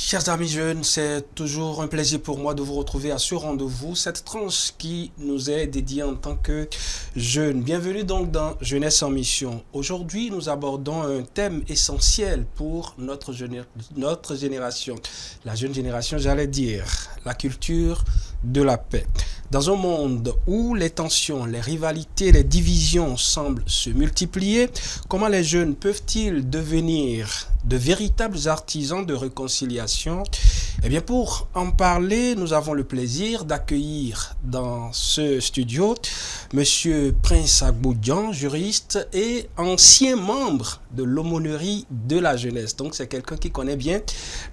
Chers amis jeunes, c'est toujours un plaisir pour moi de vous retrouver à ce rendez-vous, cette tranche qui nous est dédiée en tant que jeunes. Bienvenue donc dans Jeunesse en Mission. Aujourd'hui, nous abordons un thème essentiel pour notre génération. La jeune génération, j'allais dire, la culture de la paix. Dans un monde où les tensions, les rivalités, les divisions semblent se multiplier, comment les jeunes peuvent-ils devenir de véritables artisans de réconciliation? Eh bien, pour en parler, nous avons le plaisir d'accueillir dans ce studio Monsieur Prince Agboudian, juriste et ancien membre de l'aumônerie de la jeunesse. Donc, c'est quelqu'un qui connaît bien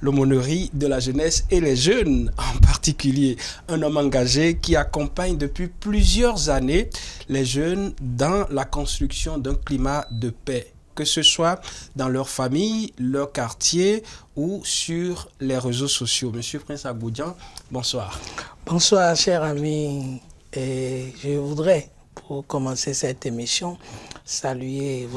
l'aumônerie de la jeunesse et les jeunes en particulier. Un homme engagé qui accompagne depuis plusieurs années les jeunes dans la construction d'un climat de paix, que ce soit dans leur famille, leur quartier ou sur les réseaux sociaux. Monsieur Prince Agboudian, bonsoir. Bonsoir, cher ami. Et je voudrais, pour commencer cette émission, saluer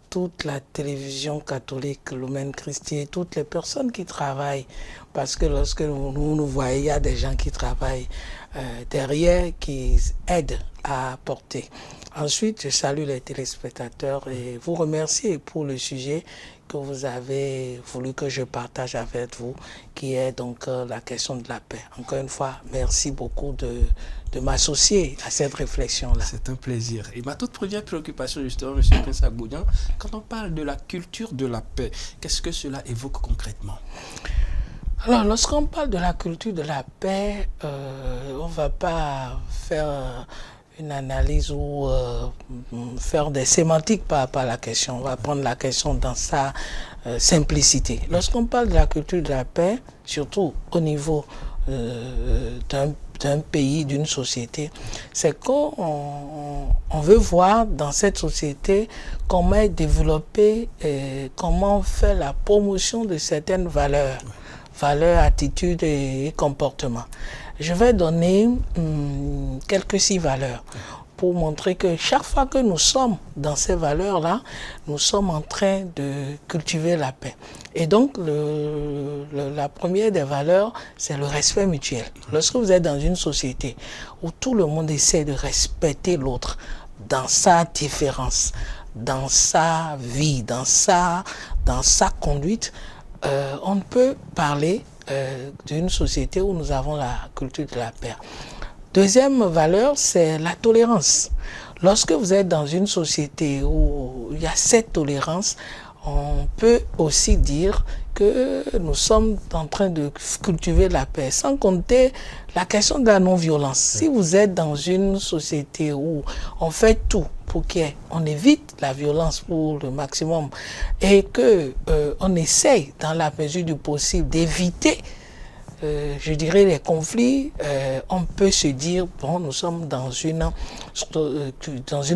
toute la télévision catholique, Lumen Christi, toutes les personnes qui travaillent. Parce que lorsque nous voyons, il y a des gens qui travaillent derrière, qui aident à porter. Ensuite, je salue les téléspectateurs et vous remercie pour le sujet que vous avez voulu que je partage avec vous, qui est donc la question de la paix. Encore une fois, merci beaucoup de m'associer à cette réflexion-là. C'est un plaisir. Et ma toute première préoccupation, justement, M. Prince Agboudian, quand on parle de la culture de la paix, qu'est-ce que cela évoque concrètement? Alors, lorsqu'on parle de la culture de la paix, on ne va pas faire une analyse ou faire des sémantiques par rapport à la question. On va prendre la question dans sa simplicité. Lorsqu'on parle de la culture de la paix, surtout au niveau d'un pays, d'une société, c'est qu'on veut voir dans cette société comment est développée, comment on fait la promotion de certaines valeurs, attitudes et comportements. Je vais donner quelques 6 valeurs pour montrer que chaque fois que nous sommes dans ces valeurs-là, nous sommes en train de cultiver la paix. Et donc, la première des valeurs, c'est le respect mutuel. Lorsque vous êtes dans une société où tout le monde essaie de respecter l'autre dans sa différence, dans sa vie, dans sa conduite, on peut parler d'une société où nous avons la culture de la paix. Deuxième valeur, c'est la tolérance. Lorsque vous êtes dans une société où il y a cette tolérance, on peut aussi dire que nous sommes en train de cultiver la paix, sans compter la question de la non-violence. Si vous êtes dans une société où on fait tout pour qu'on évite la violence pour le maximum et qu'on essaye, dans la mesure du possible, d'éviter je dirais les conflits, on peut se dire, bon, nous sommes dans une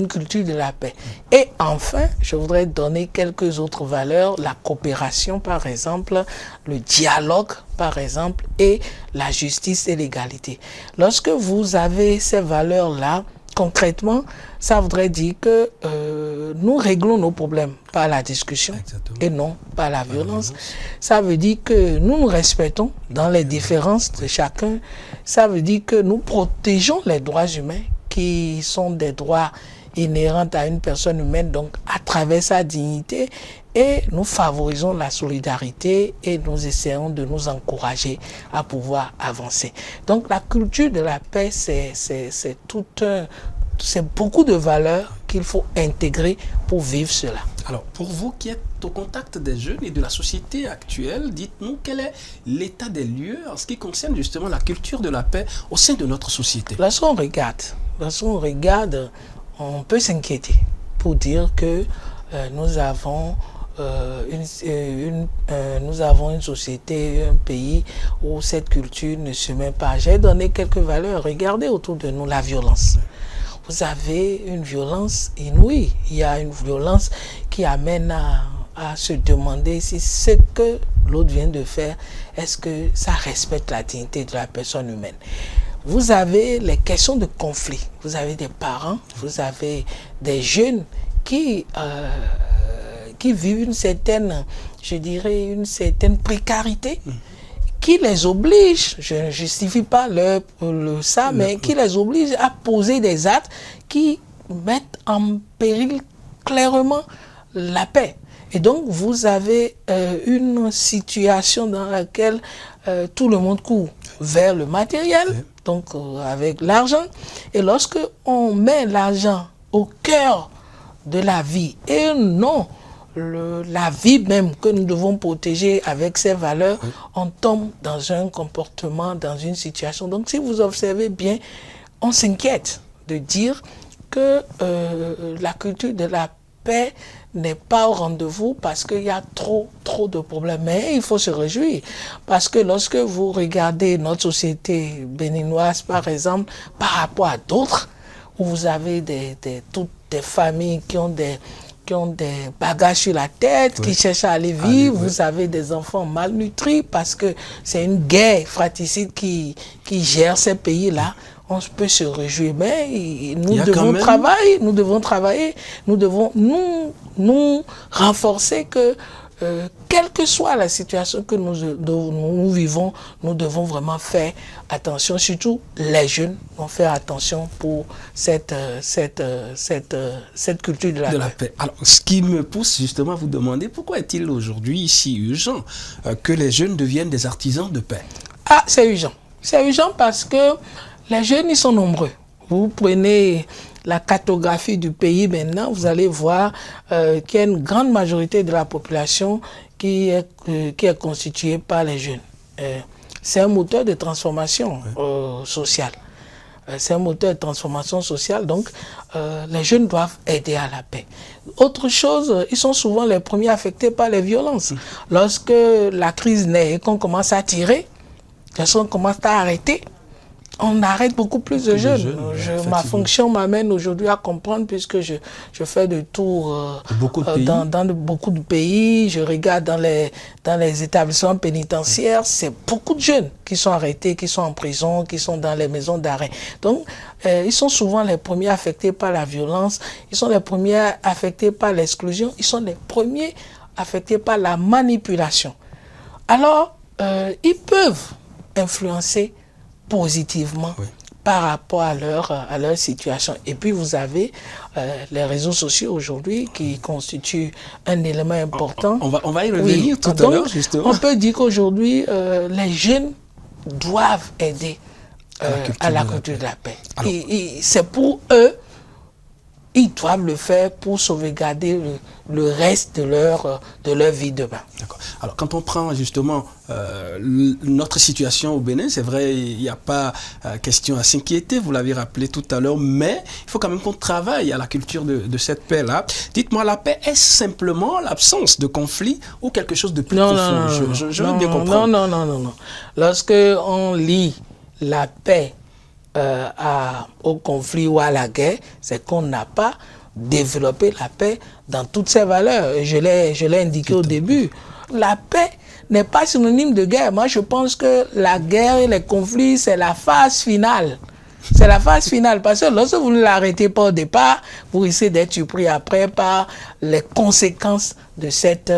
culture de la paix. Et enfin, je voudrais donner quelques autres valeurs, la coopération par exemple, le dialogue par exemple, et la justice et l'égalité. Lorsque vous avez ces valeurs-là, concrètement, ça voudrait dire que nous réglons nos problèmes par la discussion. Exactement. Et non par la violence. Ça veut dire que nous nous respectons dans les différences de chacun. Ça veut dire que nous protégeons les droits humains qui sont des droits inhérents à une personne humaine, donc à travers sa dignité, et nous favorisons la solidarité et nous essayons de nous encourager à pouvoir avancer. Donc la culture de la paix, c'est beaucoup de valeurs qu'il faut intégrer pour vivre cela. Alors, pour vous qui êtes au contact des jeunes et de la société actuelle, dites-nous quel est l'état des lieux en ce qui concerne justement la culture de la paix au sein de notre société. Lorsqu'on regarde, on peut s'inquiéter pour dire que nous avons nous avons une société, un pays où cette culture ne se met pas. J'ai donné quelques valeurs. Regardez autour de nous la violence. Vous avez une violence inouïe. Il y a une violence qui amène à se demander si ce que l'autre vient de faire, est-ce que ça respecte la dignité de la personne humaine. Vous avez les questions de conflit. Vous avez des parents, vous avez des jeunes qui vivent une certaine, je dirais, une certaine précarité qui les oblige, je ne justifie pas ça, mais qui les oblige à poser des actes qui mettent en péril clairement la paix. Et donc, vous avez une situation dans laquelle tout le monde court vers le matériel, donc avec l'argent. Et lorsque on met l'argent au cœur de la vie et non la vie même que nous devons protéger avec ces valeurs, on tombe dans un comportement, dans une situation. Donc, si vous observez bien, on s'inquiète de dire que la culture de la paix n'est pas au rendez-vous parce qu'il y a trop de problèmes. Mais il faut se réjouir parce que lorsque vous regardez notre société béninoise, par exemple, par rapport à d'autres, où vous avez toutes des familles qui ont des bagages sur la tête, qui cherchent à aller vivre. Vous avez des enfants malnutris parce que c'est une guerre fratricide qui gère ces pays-là. On peut se réjouir, mais nous devons travailler, nous devons nous renforcer que quelle que soit la situation que nous vivons, nous devons vraiment faire attention, surtout les jeunes vont faire attention pour cette culture de la paix. Alors, ce qui me pousse justement à vous demander, pourquoi est-il aujourd'hui si urgent que les jeunes deviennent des artisans de paix? Ah, c'est urgent. C'est urgent parce que les jeunes, ils sont nombreux. Vous prenez la cartographie du pays maintenant, vous allez voir qu'il y a une grande majorité de la population qui est constituée par les jeunes. C'est un moteur de transformation sociale. C'est un moteur de transformation sociale, donc les jeunes doivent aider à la paix. Autre chose, ils sont souvent les premiers affectés par les violences. Lorsque la crise naît et qu'on commence à tirer, les gens commencent à arrêter. On arrête beaucoup plus de jeunes. Ma fonction m'amène aujourd'hui à comprendre, puisque je fais de tours dans beaucoup de pays, je regarde dans les établissements pénitentiaires, c'est beaucoup de jeunes qui sont arrêtés, qui sont en prison, qui sont dans les maisons d'arrêt. Donc, ils sont souvent les premiers affectés par la violence, ils sont les premiers affectés par l'exclusion, ils sont les premiers affectés par la manipulation. Alors, ils peuvent influencer positivement par rapport à leur situation. Et puis vous avez les réseaux sociaux aujourd'hui qui constituent un élément important. On va y revenir tout à l'heure, justement. On peut dire qu'aujourd'hui, les jeunes doivent aider à la culture de la paix. Et c'est pour eux, ils doivent le faire pour sauvegarder le reste de leur vie demain. D'accord. Alors, quand on prend justement notre situation au Bénin, c'est vrai, il n'y a pas question à s'inquiéter, vous l'avez rappelé tout à l'heure, mais il faut quand même qu'on travaille à la culture de cette paix-là. Dites-moi, la paix, est-ce simplement l'absence de conflit ou quelque chose de plus profond? Je veux bien comprendre. Non. Lorsque on lie la paix au conflit ou à la guerre, c'est qu'on n'a pas développé la paix dans toutes ses valeurs. Je l'ai indiqué au début. La paix n'est pas synonyme de guerre. Moi, je pense que la guerre et les conflits, c'est la phase finale. C'est la phase finale, parce que lorsque vous ne l'arrêtez pas au départ, vous risquez d'être surpris après par les conséquences de cette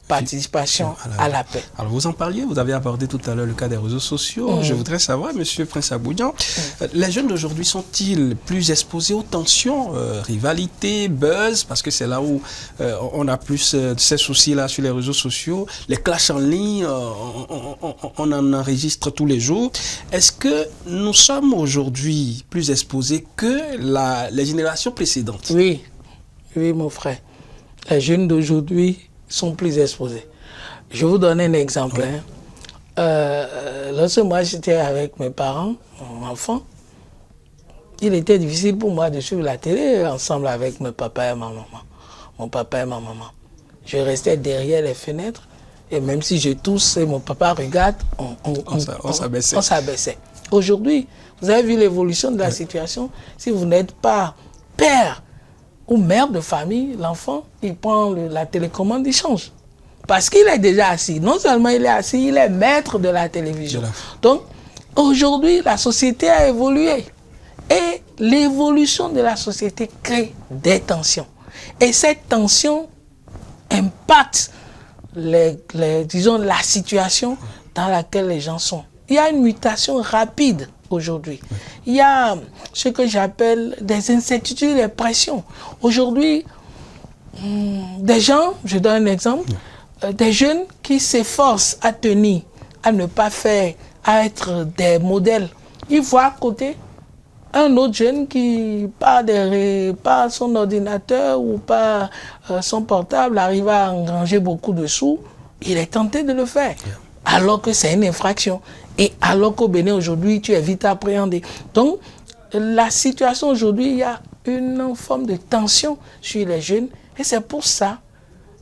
participation à la paix. Alors vous en parliez, vous avez abordé tout à l'heure le cas des réseaux sociaux. Je voudrais savoir, Monsieur Prince Aboudian, les jeunes d'aujourd'hui sont-ils plus exposés aux tensions, rivalités, buzz, parce que c'est là où on a plus ces soucis-là sur les réseaux sociaux, les clashs en ligne, on en enregistre tous les jours. Est-ce que nous sommes aujourd'hui plus exposés que les générations précédentes? Oui, mon frère. Les jeunes d'aujourd'hui sont plus exposés. Je vous donne un exemple. Lorsque moi j'étais avec mes parents, mon enfant, il était difficile pour moi de suivre la télé ensemble avec mes papa et ma maman. mon papa et ma maman. Je restais derrière les fenêtres et même si je tousse et mon papa regarde, on s'abaissait. Aujourd'hui, vous avez vu l'évolution de la situation. Si vous n'êtes pas père ou mère de famille, l'enfant, il prend la télécommande, il change. Parce qu'il est déjà assis. Non seulement il est assis, il est maître de la télévision. Donc, aujourd'hui, la société a évolué. Et l'évolution de la société crée des tensions. Et cette tension impacte disons, la situation dans laquelle les gens sont. Il y a une mutation rapide aujourd'hui. Il y a ce que j'appelle des incertitudes, des pressions. Aujourd'hui, des gens, je donne un exemple, des jeunes qui s'efforcent à tenir, à ne pas faire, à être des modèles. Ils voient à côté un autre jeune qui, par son ordinateur ou par son portable, arrive à engranger beaucoup de sous. Il est tenté de le faire, alors que c'est une infraction. Et alors qu'au Bénin, aujourd'hui, tu es vite appréhendé. Donc, la situation aujourd'hui, il y a une forme de tension sur les jeunes. Et c'est pour ça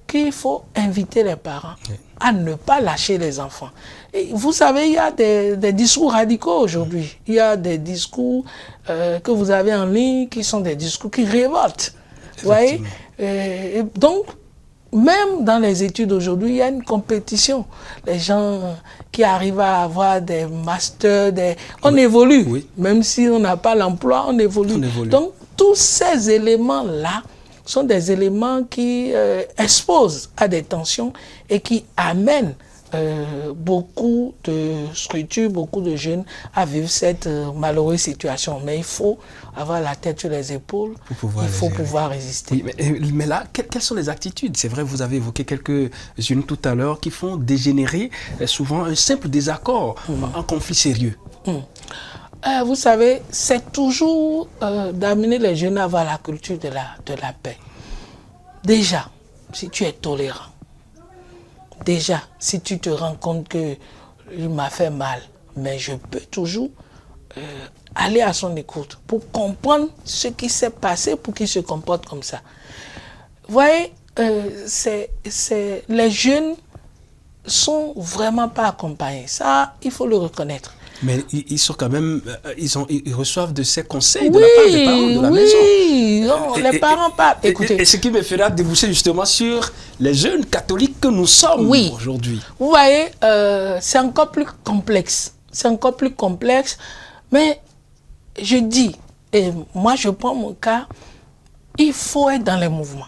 qu'il faut inviter les parents à ne pas lâcher les enfants. Et vous savez, il y a des discours radicaux aujourd'hui. Il y a des discours que vous avez en ligne qui sont des discours qui révoltent. Vous voyez? Et donc, même dans les études aujourd'hui, il y a une compétition. Les gens qui arrivent à avoir des masters, on évolue. Oui. Même si on n'a pas l'emploi, on évolue. Donc, tous ces éléments-là sont des éléments qui exposent à des tensions et qui amènent beaucoup de structures, beaucoup de jeunes à vivre cette malheureuse situation. Mais il faut avoir la tête sur les épaules, il faut pouvoir résister. Oui, mais là, quelles sont les attitudes? C'est vrai, vous avez évoqué quelques-unes tout à l'heure qui font dégénérer souvent un simple désaccord, un conflit sérieux. Vous savez, c'est toujours d'amener les jeunes à avoir la culture de la paix. Déjà, si tu es tolérant, déjà, si tu te rends compte qu'il m'a fait mal, mais je peux toujours aller à son écoute pour comprendre ce qui s'est passé pour qu'il se comporte comme ça. Vous voyez, les jeunes sont vraiment pas accompagnés. Ça, il faut le reconnaître. Mais ils sont quand même, ils reçoivent de ces conseils de la part des parents de la maison. Oui, les parents parlent. Écoutez. Et ce qui me fera déboucher justement sur les jeunes catholiques que nous sommes aujourd'hui. Vous voyez, c'est encore plus complexe. C'est encore plus complexe. Mais je dis, et moi je prends mon cas, il faut être dans les mouvements.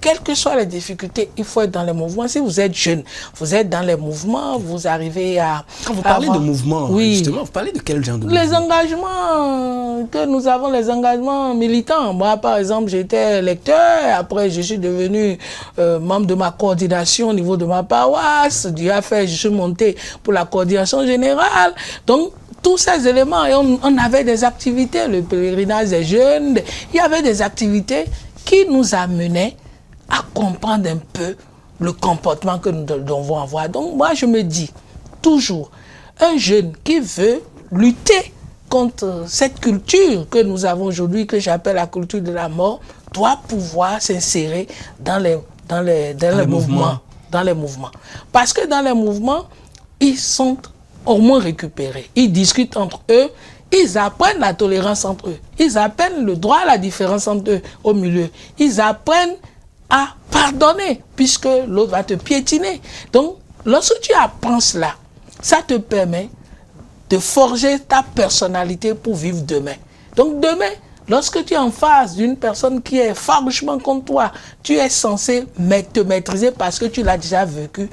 Quelles que soient les difficultés, il faut être dans les mouvements. Si vous êtes jeune, vous êtes dans les mouvements, vous arrivez à... Quand vous parlez de mouvements, justement, vous parlez de quel genre de mouvement? Les engagements que nous avons, les engagements militants. Moi, par exemple, j'étais lecteur, après je suis devenu membre de ma coordination au niveau de ma paroisse. Je suis monté pour la coordination générale. Donc, tous ces éléments, et on avait des activités, le pèlerinage des jeunes, il y avait des activités qui nous amenaient à comprendre un peu le comportement que nous devons avoir. Donc moi je me dis toujours, un jeune qui veut lutter contre cette culture que nous avons aujourd'hui, que j'appelle la culture de la mort, doit pouvoir s'insérer dans les mouvements. Dans les mouvements. Parce que dans les mouvements, ils sont au moins récupérés. Ils discutent entre eux. Ils apprennent la tolérance entre eux. Ils apprennent le droit à la différence entre eux au milieu. Ils apprennent à pardonner, puisque l'autre va te piétiner. Donc, lorsque tu apprends cela, ça te permet de forger ta personnalité pour vivre demain. Donc, demain, lorsque tu es en face d'une personne qui est farouchement contre toi, tu es censé te maîtriser parce que tu l'as déjà vécu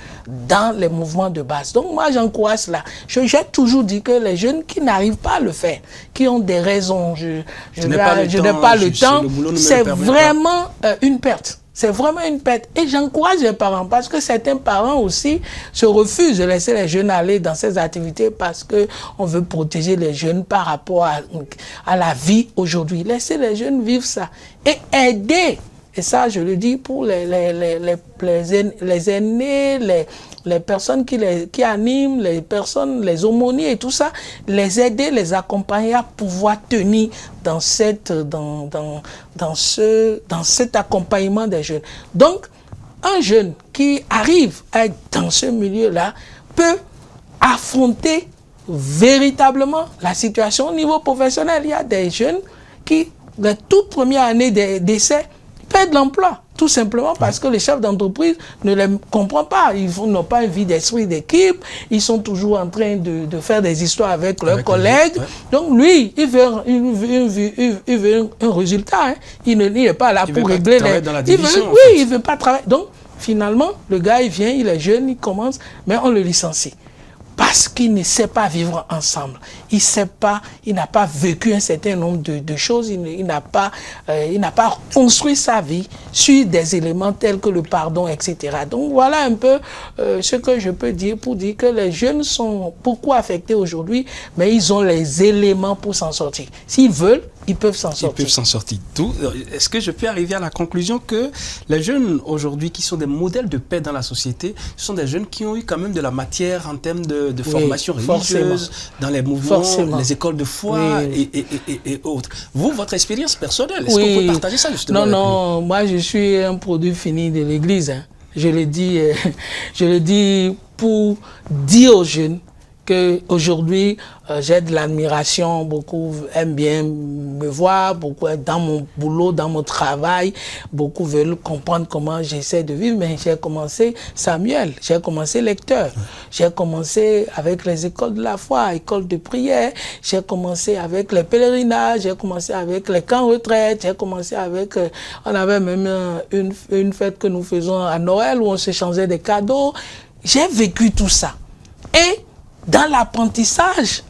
dans les mouvements de base. Donc, moi, j'encourage cela. J'ai toujours dit que les jeunes qui n'arrivent pas à le faire, qui ont des raisons, je n'ai pas le temps, c'est vraiment une perte. C'est vraiment une perte. Et j'encourage les parents parce que certains parents aussi se refusent de laisser les jeunes aller dans ces activités parce qu'on veut protéger les jeunes par rapport à la vie aujourd'hui. Laissez les jeunes vivre ça. Et aider Et ça, je le dis pour les aînés, les personnes qui animent, les personnes, les aumôniers et tout ça, les aider, les accompagner à pouvoir tenir dans cet accompagnement des jeunes. Donc, un jeune qui arrive à être dans ce milieu-là peut affronter véritablement la situation au niveau professionnel. Il y a des jeunes qui, la toute première année d'essai, perdent l'emploi, tout simplement parce que les chefs d'entreprise ne les comprennent pas. Ils n'ont pas une vie d'esprit d'équipe, ils sont toujours en train de faire des histoires avec leurs collègues. Donc lui, il veut un résultat. Hein. Il n'est pas là pour régler les... Il veut pas travailler. Donc finalement, le gars, il vient, il est jeune, il commence, mais on le licencie. Parce qu'il ne sait pas vivre ensemble. Il n'a pas vécu un certain nombre de choses. Il n'a pas construit sa vie sur des éléments tels que le pardon, etc. Donc voilà un peu ce que je peux dire pour dire que les jeunes sont beaucoup affectés aujourd'hui, mais ils ont les éléments pour s'en sortir. S'ils veulent, ils peuvent s'en sortir. Ils peuvent s'en sortir. Est-ce que je peux arriver à la conclusion que les jeunes aujourd'hui qui sont des modèles de paix dans la société, ce sont des jeunes qui ont eu quand même de la matière en termes de formation religieuse, dans les mouvements, les écoles de foi et autres. Vous, votre expérience personnelle, est-ce que vous pouvez partager ça justement? Non, moi je suis un produit fini de l'Église. Hein. Je le dis pour dire aux jeunes qu'aujourd'hui, j'ai de l'admiration, beaucoup aiment bien me voir, beaucoup dans mon boulot, dans mon travail, beaucoup veulent comprendre comment j'essaie de vivre, mais j'ai commencé Samuel, j'ai commencé lecteur, j'ai commencé avec les écoles de la foi, écoles de prière, j'ai commencé avec les pèlerinages, j'ai commencé avec les camps retraite, j'ai commencé avec, on avait même une fête que nous faisons à Noël où on s'échangeait des cadeaux. J'ai vécu tout ça. Et dans l'apprentissage,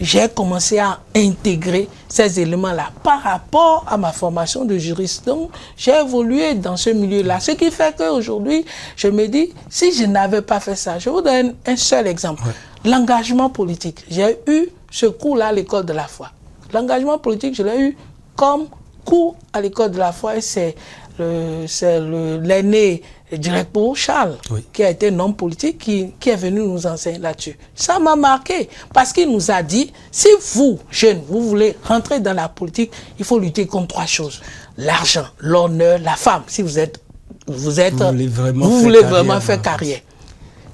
j'ai commencé à intégrer ces éléments-là par rapport à ma formation de juriste. Donc, j'ai évolué dans ce milieu-là. Ce qui fait qu'aujourd'hui, je me dis, si je n'avais pas fait ça, je vous donne un seul exemple. L'engagement politique. J'ai eu ce cours-là à l'école de la foi. L'engagement politique, je l'ai eu comme cours à l'école de la foi et c'est l'aîné directeur Charles, qui a été un homme politique, qui est venu nous enseigner là-dessus. Ça m'a marqué, parce qu'il nous a dit, si vous, jeunes, vous voulez rentrer dans la politique, il faut lutter contre 3 choses. L'argent, l'honneur, la femme, si vous voulez vraiment faire carrière.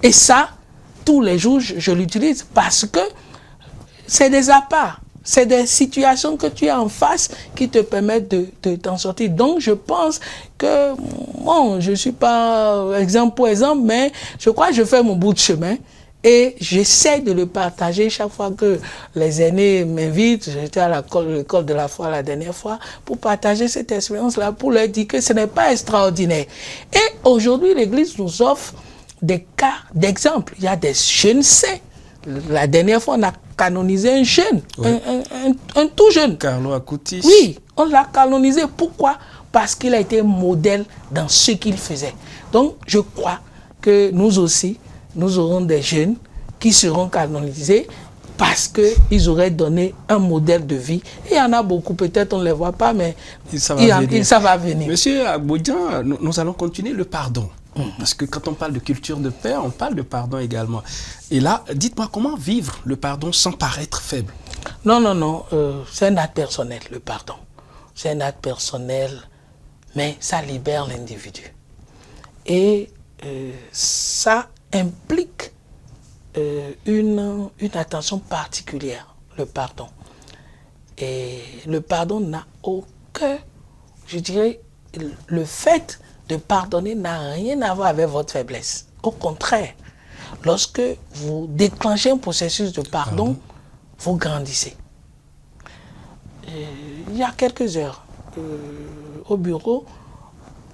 Et ça, tous les jours, je l'utilise parce que c'est des apparts. C'est des situations que tu as en face qui te permettent de t'en sortir. Donc, je pense que, bon, je ne suis pas exemple pour exemple, mais je crois que je fais mon bout de chemin et j'essaie de le partager chaque fois que les aînés m'invitent. J'étais à l'école de la foi la dernière fois pour partager cette expérience-là, pour leur dire que ce n'est pas extraordinaire. Et aujourd'hui, l'Église nous offre des cas d'exemple. Il y a des jeunes saints. La dernière fois, on a canonisé un jeune, un tout jeune. Carlo Acutis. Oui, on l'a canonisé. Pourquoi? Parce qu'il a été modèle dans ce qu'il faisait. Donc, je crois que nous aussi, nous aurons des jeunes qui seront canonisés parce qu'ils auraient donné un modèle de vie. Et il y en a beaucoup, peut-être on ne les voit pas, mais ça va venir. Monsieur Agbodian, nous allons continuer le pardon. Parce que quand on parle de culture de paix, on parle de pardon également. Et là, dites-moi, comment vivre le pardon sans paraître faible? Non, c'est un acte personnel, le pardon. C'est un acte personnel, mais ça libère l'individu. Et ça implique une attention particulière, le pardon. Et le pardon n'a aucun, je dirais, le fait de pardonner n'a rien à voir avec votre faiblesse. Au contraire, lorsque vous déclenchez un processus de pardon, vous grandissez. Il y a quelques heures, au bureau,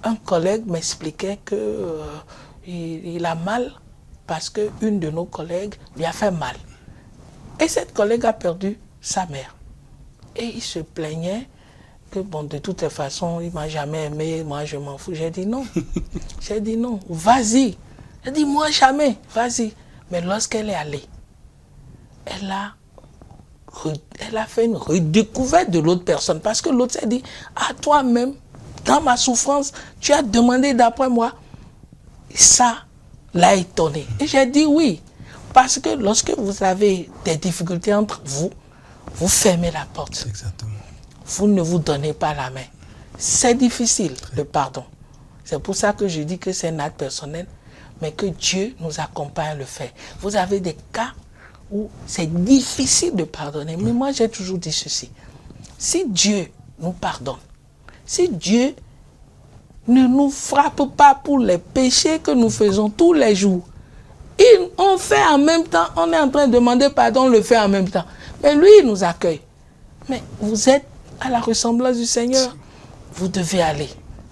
un collègue m'expliquait qu'il a mal parce qu'une de nos collègues lui a fait mal. Et cette collègue a perdu sa mère. Et il se plaignait que bon, de toutes les façons, il ne m'a jamais aimé, moi je m'en fous. J'ai dit non. J'ai dit non, vas-y. J'ai dit moi jamais, vas-y. Mais lorsqu'elle est allée, elle a fait une redécouverte de l'autre personne. Parce que l'autre s'est dit, ah toi-même, dans ma souffrance, tu as demandé d'après moi. Et ça l'a étonné. Et j'ai dit oui. Parce que lorsque vous avez des difficultés entre vous, vous fermez la porte. Exactement. Vous ne vous donnez pas la main. C'est difficile, le pardon. C'est pour ça que je dis que c'est un acte personnel, mais que Dieu nous accompagne à le faire. Vous avez des cas où c'est difficile de pardonner. Mais moi, j'ai toujours dit ceci. Si Dieu nous pardonne, si Dieu ne nous frappe pas pour les péchés que nous faisons tous les jours, on fait en même temps, on est en train de demander pardon, on le fait en même temps. Mais lui, il nous accueille. Mais vous êtes à la ressemblance du Seigneur. Vous devez aller.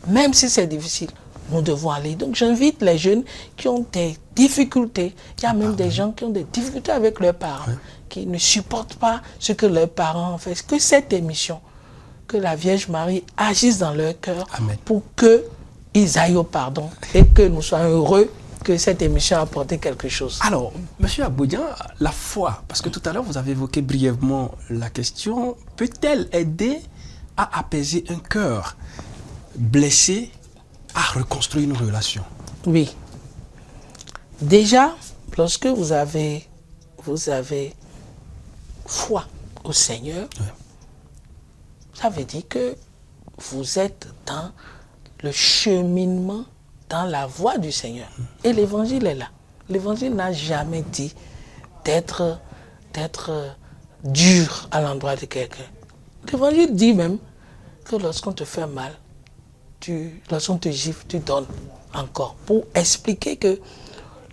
Même si c'est difficile, nous devons aller. Donc j'invite les jeunes qui ont des difficultés. Il y a même des gens qui ont des difficultés avec leurs parents, qui ne supportent pas ce que leurs parents ont fait. Que cette émission, que la Vierge Marie agisse dans leur cœur pour qu'ils aillent au pardon et que nous soyons heureux que cette émission a apporté quelque chose. Alors, M. Aboudian, la foi, parce que tout à l'heure vous avez évoqué brièvement la question, peut-elle aider à apaiser un cœur blessé, à reconstruire une relation? Oui. Déjà, lorsque vous avez foi au Seigneur, ça veut dire que vous êtes dans le cheminement, dans la voie du Seigneur. Et l'évangile est là. L'évangile n'a jamais dit d'être dur à l'endroit de quelqu'un. L'évangile dit même que lorsqu'on te fait mal, lorsqu'on te gifle, tu donnes encore. Pour expliquer que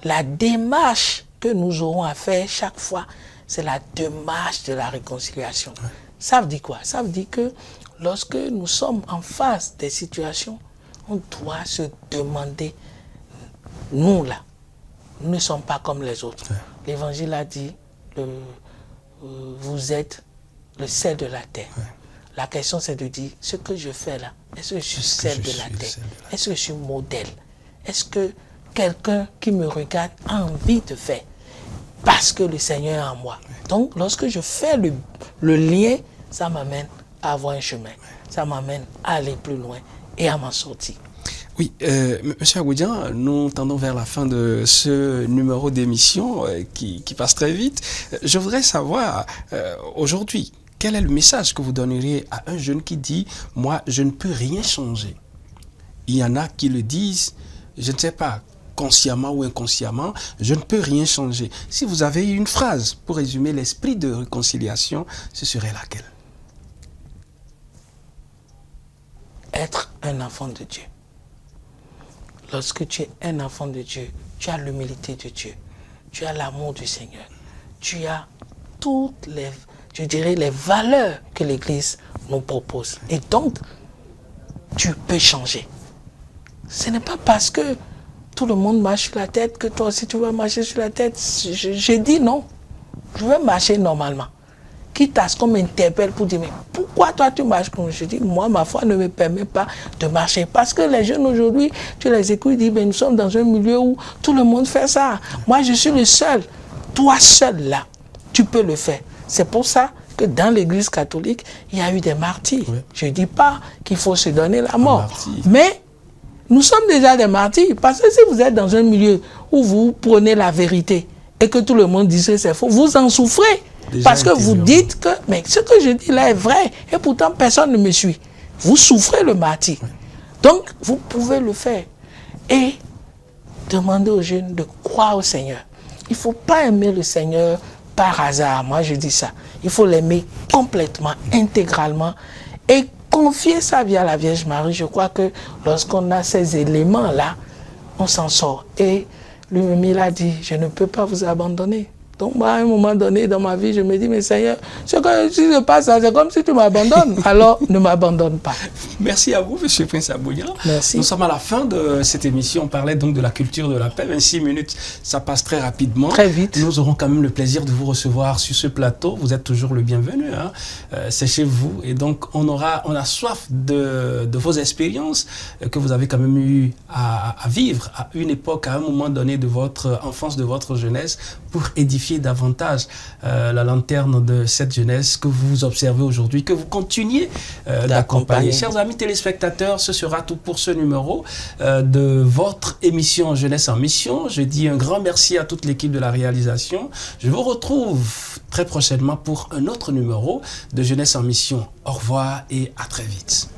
la démarche que nous aurons à faire chaque fois, c'est la démarche de la réconciliation. Ça veut dire quoi? Ça veut dire que lorsque nous sommes en face des situations, on doit se demander, nous là, nous ne sommes pas comme les autres. L'Évangile a dit, vous êtes le sel de la terre. La question c'est de dire, ce que je fais là, est-ce que je suis sel de la terre? Est-ce que je suis modèle? Est-ce que quelqu'un qui me regarde a envie de faire? Parce que le Seigneur est en moi. Donc lorsque je fais le lien, ça m'amène à avoir un chemin. Ça m'amène à aller plus loin et à m'en sortir. Oui, Monsieur Aboudian, nous tendons vers la fin de ce numéro d'émission qui passe très vite. Je voudrais savoir, aujourd'hui, quel est le message que vous donneriez à un jeune qui dit « Moi, je ne peux rien changer ». Il y en a qui le disent, je ne sais pas, consciemment ou inconsciemment, je ne peux rien changer. Si vous avez une phrase pour résumer l'esprit de réconciliation, ce serait laquelle? Être un enfant de Dieu. Lorsque tu es un enfant de Dieu, tu as l'humilité de Dieu, tu as l'amour du Seigneur, tu as toutes les, je dirais, les valeurs que l'Église nous propose. Et donc, tu peux changer. Ce n'est pas parce que tout le monde marche sur la tête que toi aussi tu vas marcher sur la tête. Je dis non. Je vais marcher normalement. Quitte à ce qu'on m'interpelle pour dire, mais pourquoi toi tu marches comme je dis? Moi, ma foi ne me permet pas de marcher. Parce que les jeunes aujourd'hui, tu les écoutes, ils disent, ben, nous sommes dans un milieu où tout le monde fait ça. Moi, je suis le seul. Toi seul, là, tu peux le faire. C'est pour ça que dans l'Église catholique, il y a eu des martyrs. Oui. Je ne dis pas qu'il faut se donner la mort. Mais nous sommes déjà des martyrs. Parce que si vous êtes dans un milieu où vous prenez la vérité et que tout le monde dit que c'est faux, vous en souffrez. Déjà parce que vous dites que mais ce que je dis là est vrai et pourtant personne ne me suit. Vous souffrez le martyr. Donc vous pouvez le faire et demander aux jeunes de croire au Seigneur. Il ne faut pas aimer le Seigneur par hasard, moi je dis ça. Il faut l'aimer complètement, intégralement et confier sa vie à la Vierge Marie. Je crois que lorsqu'on a ces éléments-là, on s'en sort. Et lui-même il a dit, je ne peux pas vous abandonner. Donc, moi, à un moment donné dans ma vie, je me dis, mais Seigneur, ce que si je passe, c'est comme si tu m'abandonnes. Alors, ne m'abandonne pas. Merci à vous, M. Prince Aboudian. Merci. Nous sommes à la fin de cette émission. On parlait donc de la culture de la paix. 26 minutes, ça passe très rapidement. Très vite. Nous aurons quand même le plaisir de vous recevoir sur ce plateau. Vous êtes toujours le bienvenu. Hein. C'est chez vous. Et donc, on a soif de vos expériences que vous avez quand même eu à vivre à une époque, à un moment donné de votre enfance, de votre jeunesse, pour édifier édifier davantage la lanterne de cette jeunesse que vous observez aujourd'hui, que vous continuez d'accompagner. Chers amis téléspectateurs, ce sera tout pour ce numéro de votre émission Jeunesse en Mission. Je dis un grand merci à toute l'équipe de la réalisation. Je vous retrouve très prochainement pour un autre numéro de Jeunesse en Mission. Au revoir et à très vite.